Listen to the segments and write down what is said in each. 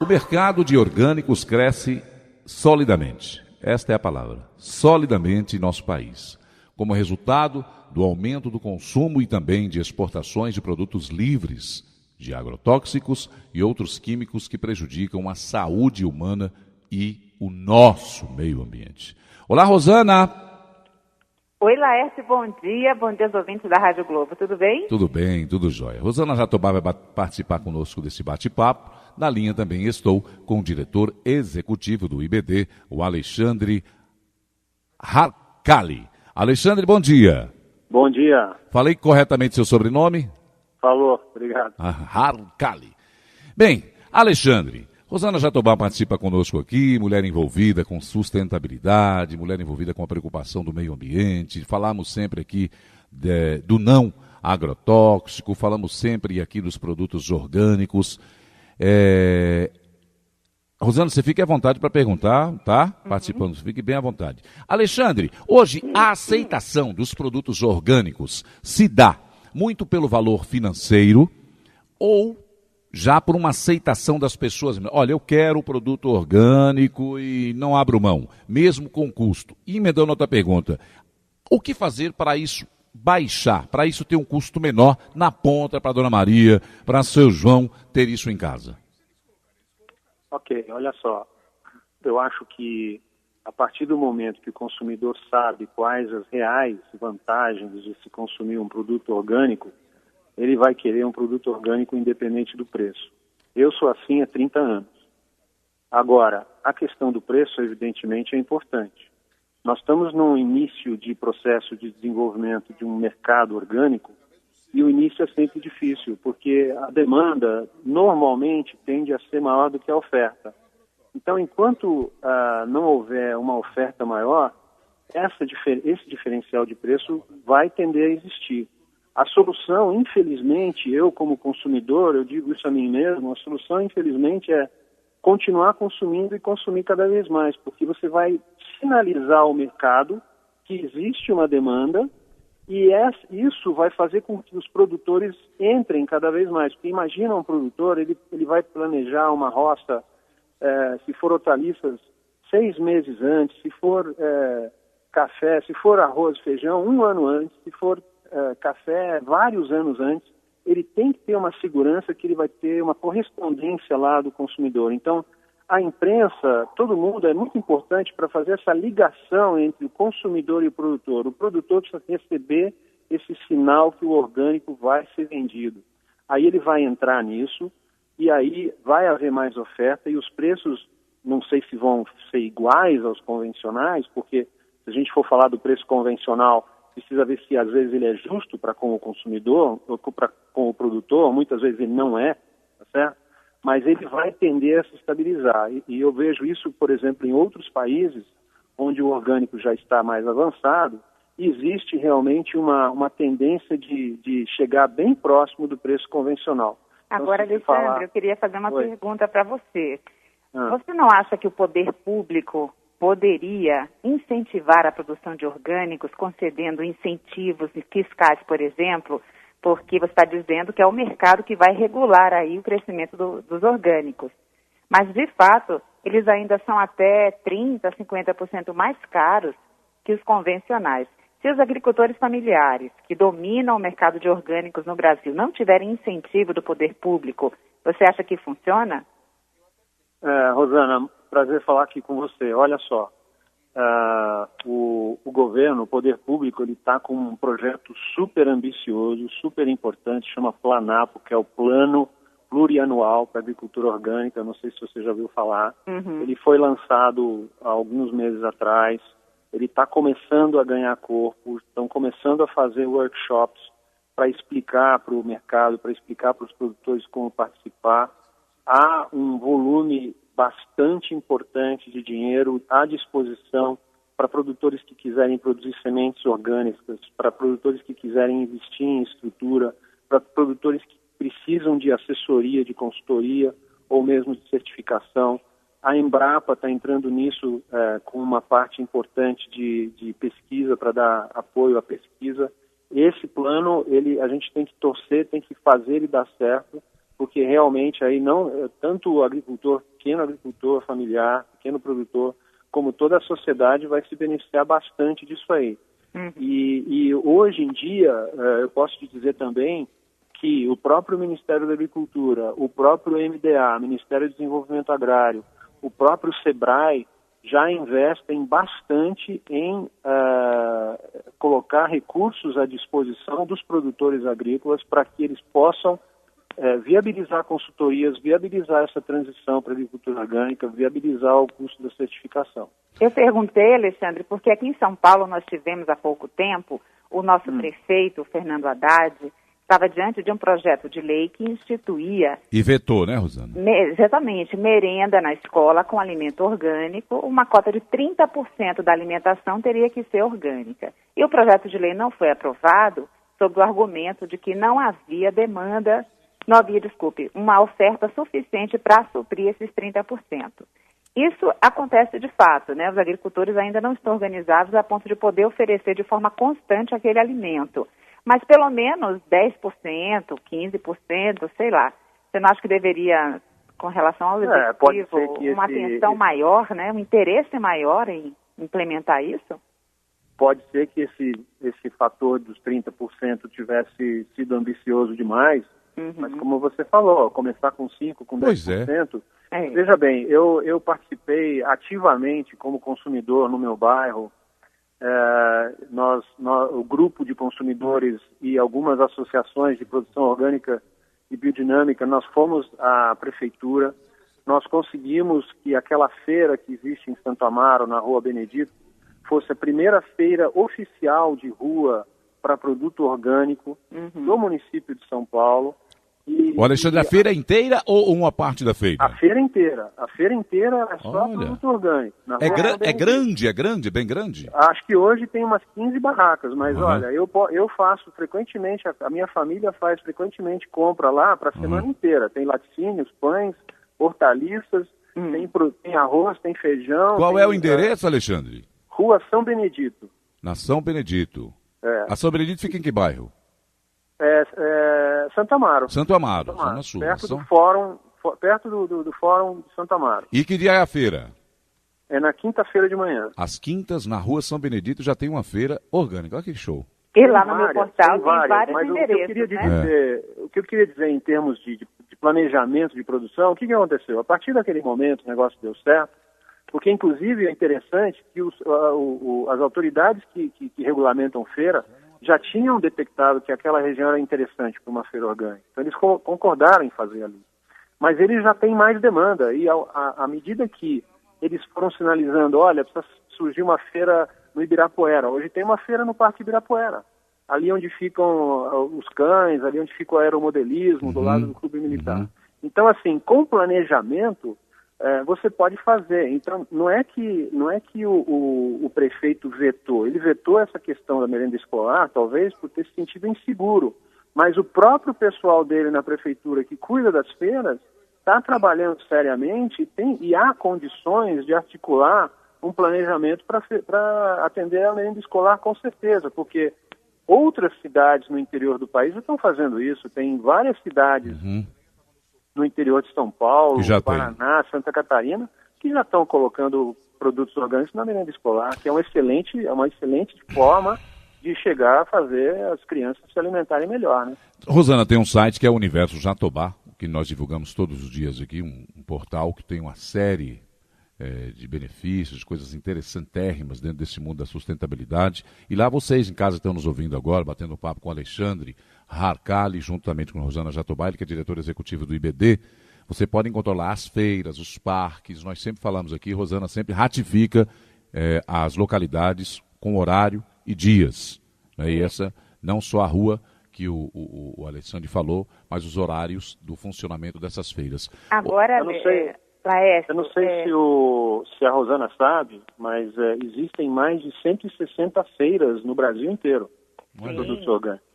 O mercado de orgânicos cresce solidamente. Esta é a palavra. Solidamente em nosso país. Como resultado do aumento do consumo e também de exportações de produtos livres de agrotóxicos e outros químicos que prejudicam a saúde humana e o nosso meio ambiente. Olá, Rosana. Oi, Laércio, bom dia aos ouvintes da Rádio Globo, tudo bem? Tudo bem, tudo jóia. Rosana Jatobá vai participar conosco desse bate-papo. Na linha também estou com o diretor executivo do IBD, o Alexandre Harcali. Alexandre, bom dia. Bom dia. Falei corretamente seu sobrenome? Falou, obrigado. Harcali. Bem, Alexandre, Rosana Jatobá participa conosco aqui, mulher envolvida com sustentabilidade, mulher envolvida com a preocupação do meio ambiente. Falamos sempre aqui do não agrotóxico, falamos sempre aqui dos produtos orgânicos. Rosana, você fique à vontade para perguntar, tá? Participando, fique bem à vontade. Alexandre, hoje a aceitação dos produtos orgânicos se dá muito pelo valor financeiro ou já por uma aceitação das pessoas? Olha, eu quero o produto orgânico e não abro mão, mesmo com custo. E emendando outra pergunta, o que fazer para isso baixar, para isso ter um custo menor na ponta para a Dona Maria, para o seu João ter isso em casa? Ok, olha só, eu acho que a partir do momento que o consumidor sabe quais as reais vantagens de se consumir um produto orgânico, ele vai querer um produto orgânico independente do preço. Eu sou assim há 30 anos. Agora, a questão do preço, evidentemente, é importante. Nós estamos no início de processo de desenvolvimento de um mercado orgânico e o início é sempre difícil, porque a demanda normalmente tende a ser maior do que a oferta. Então, enquanto não houver uma oferta maior, esse diferencial de preço vai tender a existir. A solução, infelizmente, eu como consumidor, eu digo isso a mim mesmo, a solução, infelizmente, é continuar consumindo e consumir cada vez mais, porque você vai sinalizar ao mercado que existe uma demanda e isso vai fazer com que os produtores entrem cada vez mais. Porque imagina um produtor, ele vai planejar uma roça, se for hortaliças, 6 meses antes, se for café, se for arroz, feijão, 1 ano antes, se for café, vários anos antes, ele tem que ter uma segurança que ele vai ter uma correspondência lá do consumidor. Então, a imprensa, todo mundo, é muito importante para fazer essa ligação entre o consumidor e o produtor. O produtor precisa receber esse sinal que o orgânico vai ser vendido. Aí ele vai entrar nisso e aí vai haver mais oferta e os preços, não sei se vão ser iguais aos convencionais, porque se a gente for falar do preço convencional, precisa ver se às vezes ele é justo para com o consumidor, ou com o produtor, muitas vezes ele não é, tá certo? Mas ele vai tender a se estabilizar. E eu vejo isso, por exemplo, em outros países, onde o orgânico já está mais avançado, existe realmente uma tendência de chegar bem próximo do preço convencional. Agora, então, Alexandre, eu queria fazer uma pergunta para você. Você não acha que o poder público poderia incentivar a produção de orgânicos, concedendo incentivos fiscais, por exemplo, porque você está dizendo que é o mercado que vai regular aí o crescimento dos orgânicos. Mas, de fato, eles ainda são até 30%, 50% mais caros que os convencionais. Se os agricultores familiares que dominam o mercado de orgânicos no Brasil não tiverem incentivo do poder público, você acha que funciona? Rosana, prazer falar aqui com você. Olha só, o governo, o poder público, ele está com um projeto super ambicioso, super importante, chama Planapo, que é o Plano Plurianual para a Agricultura Orgânica, não sei se você já ouviu falar. Ele foi lançado há alguns meses atrás, ele está começando a ganhar corpo, estão começando a fazer workshops para explicar para o mercado, para explicar para os produtores como participar. Há um volume bastante importante de dinheiro à disposição para produtores que quiserem produzir sementes orgânicas, para produtores que quiserem investir em estrutura, para produtores que precisam de assessoria, de consultoria ou mesmo de certificação. A Embrapa está entrando nisso com uma parte importante de pesquisa para dar apoio à pesquisa. Esse plano, a gente tem que torcer, tem que fazer ele dar certo, porque realmente aí não, tanto o agricultor, pequeno agricultor familiar, pequeno produtor, como toda a sociedade vai se beneficiar bastante disso aí. E hoje em dia, eu posso te dizer também que o próprio Ministério da Agricultura, o próprio MDA, Ministério do Desenvolvimento Agrário, o próprio SEBRAE, já investem bastante em colocar recursos à disposição dos produtores agrícolas para que eles possam viabilizar consultorias, viabilizar essa transição para a agricultura orgânica, viabilizar o custo da certificação. Eu perguntei, Alexandre, porque aqui em São Paulo nós tivemos há pouco tempo o nosso prefeito, Fernando Haddad, estava diante de um projeto de lei que instituía... E vetou, né, Rosana? Exatamente, merenda na escola com alimento orgânico, uma cota de 30% da alimentação teria que ser orgânica. E o projeto de lei não foi aprovado sob o argumento de que não havia uma oferta suficiente para suprir esses 30%. Isso acontece de fato, né? Os agricultores ainda não estão organizados a ponto de poder oferecer de forma constante aquele alimento. Mas pelo menos 10%, 15%, sei lá. Você não acha que deveria, com relação ao executivo, uma atenção maior, né? Um interesse maior em implementar isso? Pode ser que esse fator dos 30% tivesse sido ambicioso demais, mas como você falou, começar com 5%, com 10%... Pois é. Veja bem, eu participei ativamente como consumidor no meu bairro. O grupo de consumidores e algumas associações de produção orgânica e biodinâmica, nós fomos à prefeitura, nós conseguimos que aquela feira que existe em Santo Amaro, na Rua Benedito, fosse a primeira feira oficial de rua para produto orgânico do município de São Paulo. O Alexandre, a feira inteira ou uma parte da feira? A feira inteira é só produto orgânico. É grande, bem grande? Acho que hoje tem umas 15 barracas, mas olha, eu faço frequentemente, a minha família faz frequentemente compra lá para a semana inteira. Tem laticínios, pães, hortaliças, tem arroz, tem feijão. Qual é o endereço, Alexandre? Rua São Benedito. Na São Benedito. A São Benedito fica em que bairro? Santo Amaro. Santo Amaro, Zona Sul. Perto do fórum, do Fórum de Santo Amaro. E que dia é a feira? É na quinta-feira de manhã. Às quintas, na Rua São Benedito, já tem uma feira orgânica. Olha que show. E lá no meu portal tem vários endereços, o que eu queria dizer em termos de planejamento de produção, o que aconteceu? A partir daquele momento o negócio deu certo, porque inclusive é interessante que as autoridades que regulamentam feira já tinham detectado que aquela região era interessante para uma feira orgânica. Então eles concordaram em fazer ali. Mas eles já têm mais demanda e à medida que eles foram sinalizando, olha, precisa surgir uma feira no Ibirapuera. Hoje tem uma feira no Parque Ibirapuera. Ali onde ficam os cães, ali onde fica o aeromodelismo, do lado do Clube Militar. Então, assim, com planejamento, você pode fazer. Então, não é que o prefeito vetou. Ele vetou essa questão da merenda escolar, talvez, por ter se sentido inseguro. Mas o próprio pessoal dele na prefeitura, que cuida das feiras, está trabalhando seriamente e há condições de articular um planejamento para atender a merenda escolar, com certeza, porque outras cidades no interior do país já estão fazendo isso. Tem várias cidades no interior de São Paulo, Paraná, Santa Catarina, que já estão colocando produtos orgânicos na merenda escolar, que é uma excelente forma de chegar a fazer as crianças se alimentarem melhor, né? Rosana, tem um site que é o Universo Jatobá, que nós divulgamos todos os dias aqui, um portal que tem uma série de benefícios, coisas interessantérrimas dentro desse mundo da sustentabilidade. E lá vocês em casa estão nos ouvindo agora, batendo um papo com o Alexandre Harcali, juntamente com a Rosana Jatobá, que é diretora executiva do IBD. Você pode encontrar lá as feiras, os parques, nós sempre falamos aqui, Rosana sempre ratifica as localidades com horário e dias. Né? E essa, não só a rua que o Alexandre falou, mas os horários do funcionamento dessas feiras. Agora, eu não sei se a Rosana sabe, mas existem mais de 160 feiras no Brasil inteiro de produtos orgânicos.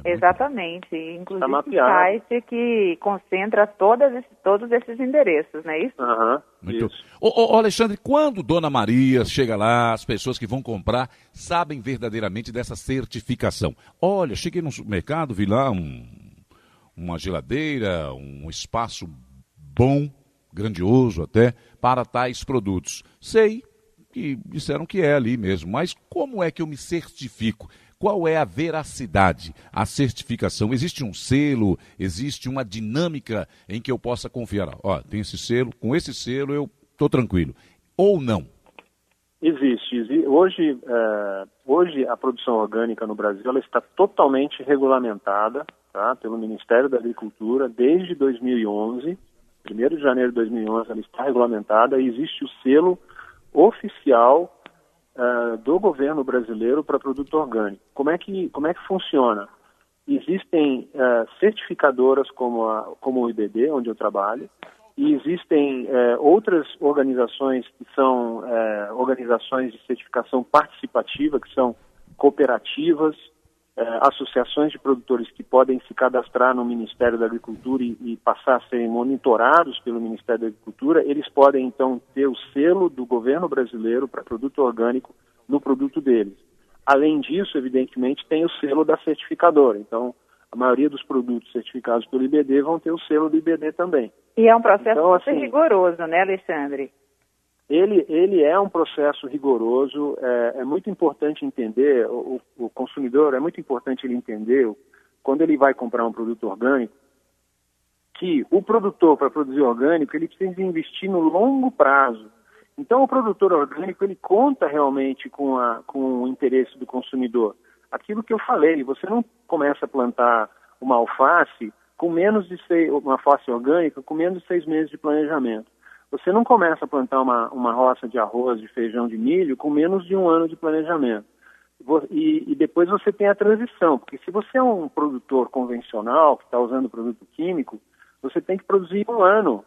Exatamente, inclusive um site que concentra todos esses endereços, não é isso? Muito. Ô, Alexandre, quando Dona Maria chega lá, as pessoas que vão comprar sabem verdadeiramente dessa certificação? Olha, cheguei no supermercado, vi lá uma geladeira, um espaço bom, grandioso até, para tais produtos. Sei que disseram que é ali mesmo, mas como é que eu me certifico? Qual é a veracidade, a certificação? Existe um selo, existe uma dinâmica em que eu possa confiar? Ó, tem esse selo, com esse selo eu estou tranquilo. Ou não? Existe. Hoje a produção orgânica no Brasil ela está totalmente regulamentada, tá, pelo Ministério da Agricultura desde 2011. 1º de janeiro de 2011 ela está regulamentada e existe o selo oficial do governo brasileiro para produto orgânico. Como é que funciona? Existem certificadoras como o IBD, onde eu trabalho, e existem outras organizações que são organizações de certificação participativa, que são cooperativas, associações de produtores que podem se cadastrar no Ministério da Agricultura e passar a serem monitorados pelo Ministério da Agricultura. Eles podem, então, ter o selo do governo brasileiro para produto orgânico no produto deles. Além disso, evidentemente, tem o selo da certificadora. Então, a maioria dos produtos certificados pelo IBD vão ter o selo do IBD também. E é um processo super rigoroso, né, Alexandre? Ele é um processo rigoroso, é muito importante entender, o consumidor, é muito importante ele entender, quando ele vai comprar um produto orgânico, que o produtor, para produzir orgânico, ele precisa investir no longo prazo. Então, o produtor orgânico, ele conta realmente com o interesse do consumidor. Aquilo que eu falei, você não começa a plantar uma alface uma alface orgânica com menos de 6 meses de planejamento. Você não começa a plantar uma roça de arroz, de feijão, de milho com menos de 1 ano de planejamento. E depois você tem a transição, porque se você é um produtor convencional, que está usando produto químico, você tem que produzir 1 ano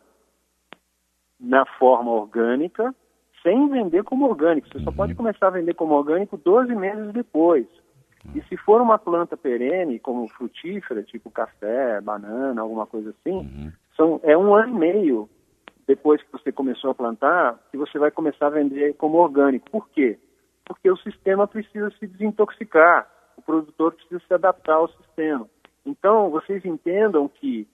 na forma orgânica, sem vender como orgânico. Você só pode começar a vender como orgânico 12 meses depois. E se for uma planta perene, como frutífera, tipo café, banana, alguma coisa assim, é 1 ano e meio depois que você começou a plantar, que você vai começar a vender como orgânico. Por quê? Porque o sistema precisa se desintoxicar, o produtor precisa se adaptar ao sistema. Então, vocês entendam que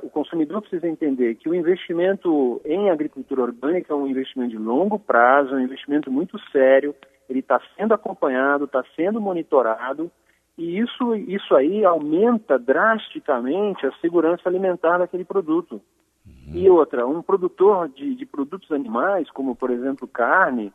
o consumidor precisa entender que o investimento em agricultura orgânica é um investimento de longo prazo, é um investimento muito sério, ele está sendo acompanhado, está sendo monitorado, e isso aí aumenta drasticamente a segurança alimentar daquele produto. E outra, um produtor de produtos animais, como por exemplo carne,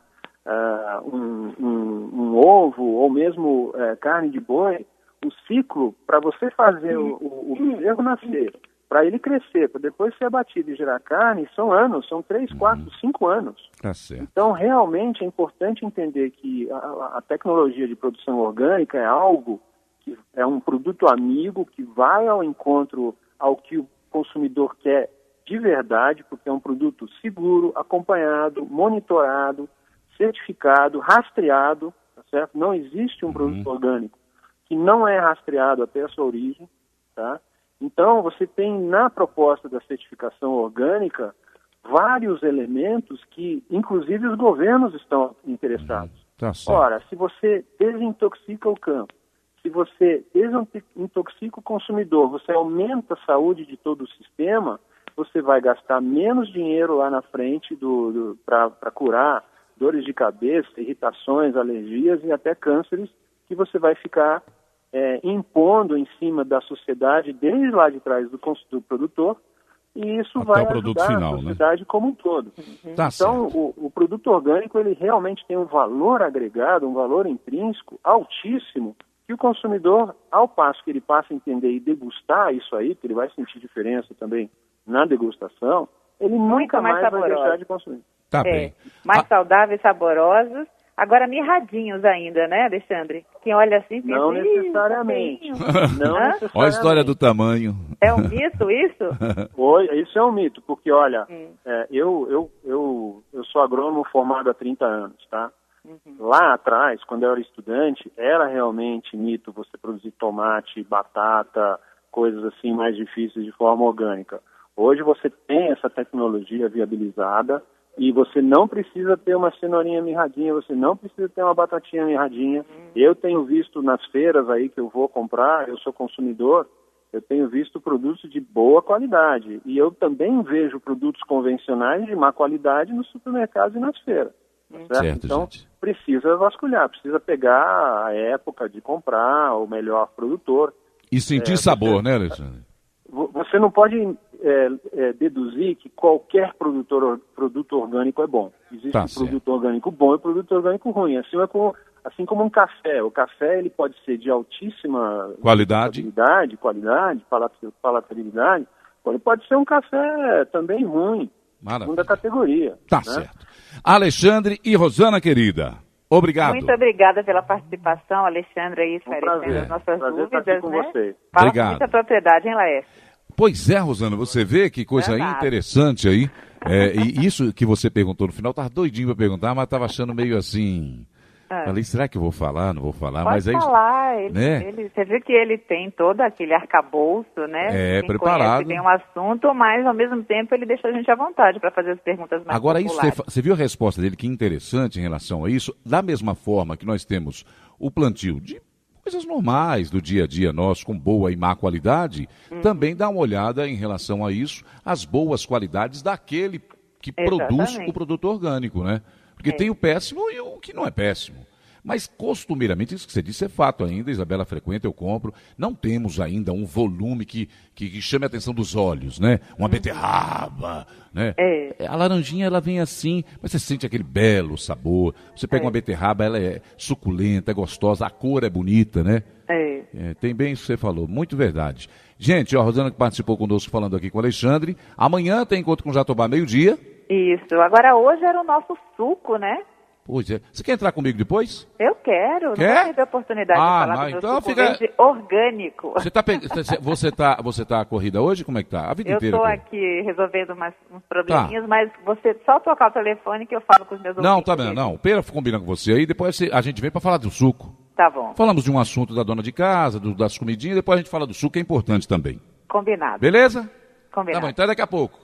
um ovo ou mesmo carne de boi, o ciclo para você fazer o bezerro nascer, para ele crescer, para depois ser abatido e gerar carne, são anos, são 3, 4, 5 anos. Tá certo. Então realmente é importante entender que a tecnologia de produção orgânica é algo que é um produto amigo que vai ao encontro ao que o consumidor quer de verdade, porque é um produto seguro, acompanhado, monitorado, certificado, rastreado, tá certo? Não existe um produto orgânico que não é rastreado até a sua origem, tá? Então, você tem na proposta da certificação orgânica vários elementos que, inclusive, os governos estão interessados. Tá certo. Ora, se você desintoxica o campo, se você desintoxica o consumidor, você aumenta a saúde de todo o sistema, você vai gastar menos dinheiro lá na frente para curar dores de cabeça, irritações, alergias e até cânceres que você vai ficar impondo em cima da sociedade desde lá de trás do produtor, e isso até vai o produto ajudar final, a sociedade como um todo. Tá Então, certo. o produto orgânico ele realmente tem um valor agregado, um valor intrínseco altíssimo, que o consumidor, ao passo que ele passa a entender e degustar isso aí, que ele vai sentir diferença também na degustação, ele nunca mais vai deixar de consumir. Tá bem. Mais saudáveis, saborosos. Agora mirradinhos ainda, né, Alexandre? Quem olha assim pensa... Não necessariamente. Não necessariamente. Olha a história do tamanho. É um mito isso? Isso é um mito, porque olha, eu sou agrônomo formado há 30 anos, tá? Lá atrás, quando eu era estudante, era realmente mito você produzir tomate, batata, coisas assim mais difíceis de forma orgânica. Hoje você tem essa tecnologia viabilizada e você não precisa ter uma cenourinha mirradinha, você não precisa ter uma batatinha mirradinha. Eu tenho visto nas feiras aí que eu vou comprar, eu sou consumidor, eu tenho visto produtos de boa qualidade. E eu também vejo produtos convencionais de má qualidade nos supermercados e nas feiras. Tá certo? Então, gente, precisa vasculhar, precisa pegar a época de comprar o melhor produtor. E sentir sabor, né, Alexandre? Você não pode deduzir que qualquer produto orgânico é bom. Existe produto orgânico bom e produto orgânico ruim. Assim como um café. O café ele pode ser de altíssima qualidade, palatabilidade, ou ele pode ser um café também ruim. Maravilha. Segunda categoria. Tá, né? Certo. Alexandre e Rosana, querida, obrigado. Muito obrigada pela participação, Alexandre, aí esclarecendo as nossas dúvidas, estar aqui com você. Fala obrigado. Com muita propriedade, hein, Laércio? Pois é, Rosana, você vê que coisa interessante aí. E isso que você perguntou no final, eu tava doidinho para perguntar, mas tava achando meio assim... Falei, será que eu vou falar? Não vou falar, pode mas aí... falar, né? Você viu que ele tem todo aquele arcabouço, né? Quem preparado. Tem um assunto, mas ao mesmo tempo ele deixa a gente à vontade para fazer as perguntas mais Agora, populares. isso, você viu a resposta dele, que interessante em relação a isso? Da mesma forma que nós temos o plantio de coisas normais do dia a dia nosso, com boa e má qualidade, também dá uma olhada em relação a isso, as boas qualidades daquele que produz o produto orgânico, né? Porque tem o péssimo e o que não é péssimo. Mas, costumeiramente, isso que você disse é fato ainda, Isabela frequenta, eu compro. Não temos ainda um volume que chame a atenção dos olhos, né? Uma beterraba, né? A laranjinha, ela vem assim, mas você sente aquele belo sabor. Você pega uma beterraba, ela é suculenta, é gostosa, a cor é bonita, né? Tem bem isso que você falou, muito verdade. Gente, a Rosana que participou conosco falando aqui com o Alexandre. Amanhã tem encontro com o Jatobá, meio-dia. Isso, agora hoje era o nosso suco, né? Pois é. Você quer entrar comigo depois? Eu quero. Quer? Não tive a oportunidade de falar do meu suco verde orgânico. Você tá à corrida hoje? Como é que tá? A vida inteira. Eu estou aqui resolvendo uns probleminhas, mas você só tocar o telefone que eu falo com os meus ouvintes. Não, tá bem, não. O Pera combina com você aí, depois a gente vem para falar do suco. Tá bom. Falamos de um assunto da dona de casa, das comidinhas, depois a gente fala do suco, que é importante também. Combinado. Beleza? Combinado. Tá bom, então daqui a pouco.